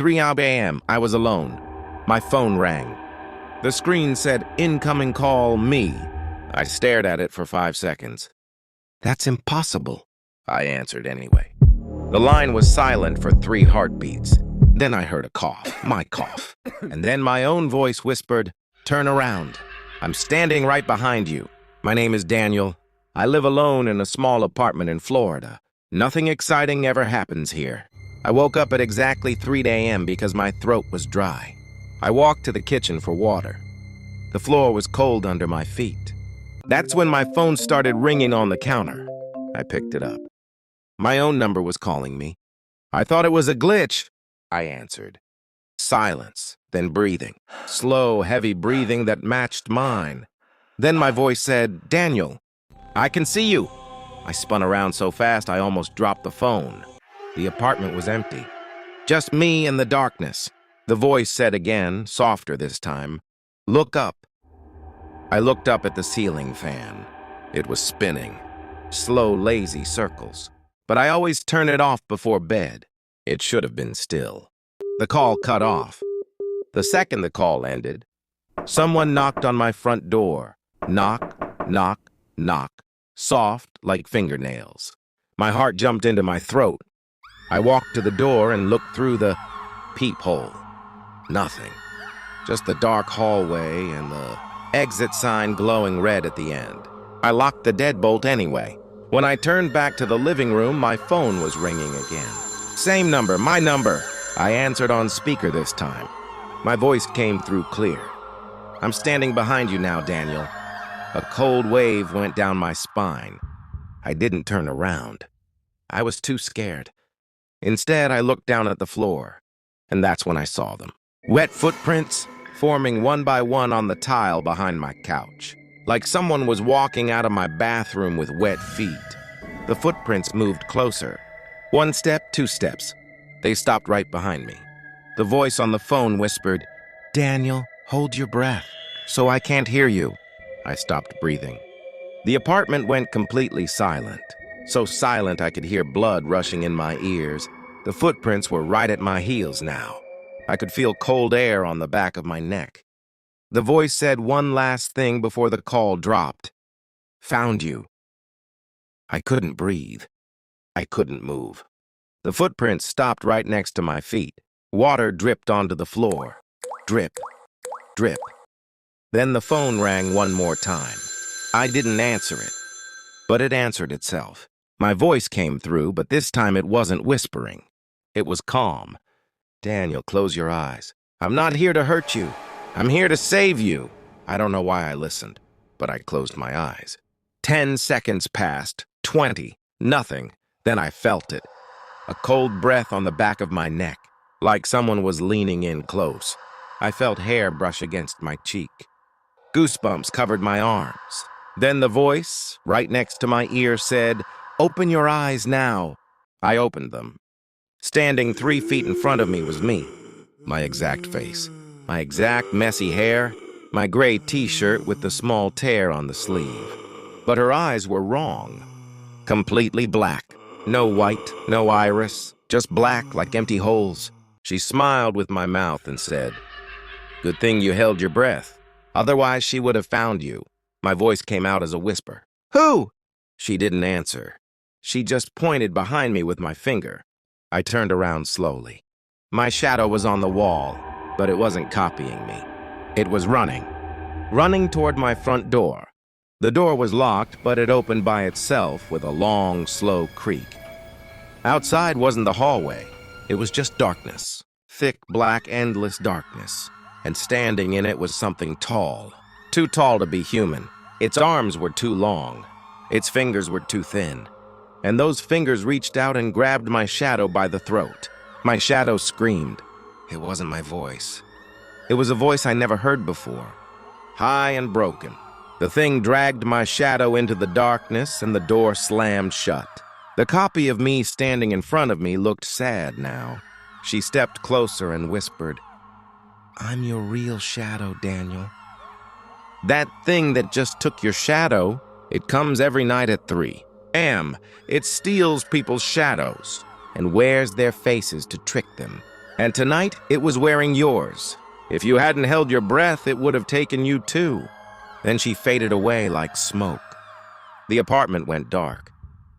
3 a.m. I was alone. My phone rang. The screen said, "Incoming call, me." I stared at it for 5 seconds. "That's impossible," I answered anyway. The line was silent for 3 heartbeats. Then I heard a cough, my cough. And then my own voice whispered, "Turn around. I'm standing right behind you. My name is Daniel. I live alone in a small apartment in Florida. Nothing exciting ever happens here." I woke up at exactly 3 a.m. because my throat was dry. I walked to the kitchen for water. The floor was cold under my feet. That's when my phone started ringing on the counter. I picked it up. My own number was calling me. "I thought it was a glitch," I answered. Silence, then breathing. Slow, heavy breathing that matched mine. Then my voice said, "Daniel, I can see you." I spun around so fast I almost dropped the phone. The apartment was empty. Just me and the darkness. The voice said again, softer this time, "Look up." I looked up at the ceiling fan. It was spinning. Slow, lazy circles. But I always turn it off before bed. It should have been still. The call cut off. The second the call ended, someone knocked on my front door. Knock, knock, knock. Soft like fingernails. My heart jumped into my throat. I walked to the door and looked through the peephole. Nothing. Just the dark hallway and the exit sign glowing red at the end. I locked the deadbolt anyway. When I turned back to the living room, my phone was ringing again. "Same number, my number." I answered on speaker this time. My voice came through clear. "I'm standing behind you now, Daniel." A cold wave went down my spine. I didn't turn around. I was too scared. Instead, I looked down at the floor, and that's when I saw them. Wet footprints forming one by one on the tile behind my couch, like someone was walking out of my bathroom with wet feet. The footprints moved closer. 1 step, 2 steps. They stopped right behind me. The voice on the phone whispered, "Daniel, hold your breath, so I can't hear you." I stopped breathing. The apartment went completely silent. So silent I could hear blood rushing in my ears. The footprints were right at my heels now. I could feel cold air on the back of my neck. The voice said one last thing before the call dropped. "Found you." I couldn't breathe. I couldn't move. The footprints stopped right next to my feet. Water dripped onto the floor. Drip, drip. Then the phone rang one more time. I didn't answer it, but it answered itself. My voice came through, but this time it wasn't whispering. It was calm. "Daniel, close your eyes. I'm not here to hurt you. I'm here to save you." I don't know why I listened, but I closed my eyes. 10 seconds passed, 20, nothing. Then I felt it. A cold breath on the back of my neck, like someone was leaning in close. I felt hair brush against my cheek. Goosebumps covered my arms. Then the voice, right next to my ear, said, "Open your eyes now." I opened them. Standing 3 feet in front of me was me. My exact face. My exact messy hair. My gray t-shirt with the small tear on the sleeve. But her eyes were wrong. Completely black. No white, no iris. Just black like empty holes. She smiled with my mouth and said, "Good thing you held your breath. Otherwise, she would have found you." My voice came out as a whisper. "Who?" She didn't answer. She just pointed behind me with my finger. I turned around slowly. My shadow was on the wall, but it wasn't copying me. It was running toward my front door. The door was locked, but it opened by itself with a long, slow creak. Outside wasn't the hallway. It was just darkness. Thick, black, endless darkness. And standing in it was something tall. Too tall to be human. Its arms were too long. Its fingers were too thin. And those fingers reached out and grabbed my shadow by the throat. My shadow screamed. It wasn't my voice. It was a voice I never heard before. High and broken. The thing dragged my shadow into the darkness and the door slammed shut. The copy of me standing in front of me looked sad now. She stepped closer and whispered, "I'm your real shadow, Daniel. That thing that just took your shadow, it comes every night at 3 a.m. It steals people's shadows and wears their faces to trick them. And tonight, it was wearing yours. If you hadn't held your breath, it would have taken you too. Then she faded away like smoke. The apartment went dark.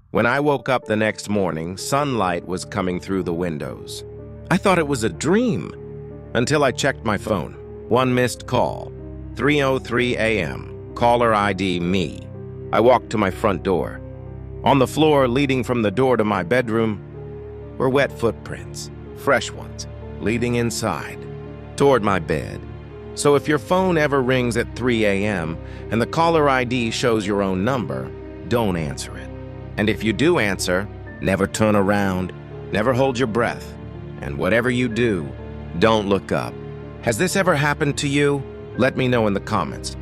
When I woke up the next morning, sunlight was coming through the windows. I thought it was a dream until I checked my phone. One missed call, 3:03 a.m., caller ID me. I walked to my front door. On the floor leading from the door to my bedroom were wet footprints, fresh ones, leading inside, toward my bed. So if your phone ever rings at 3 a.m. and the caller ID shows your own number, don't answer it. And if you do answer, never turn around, never hold your breath, and whatever you do, don't look up. Has this ever happened to you? Let me know in the comments.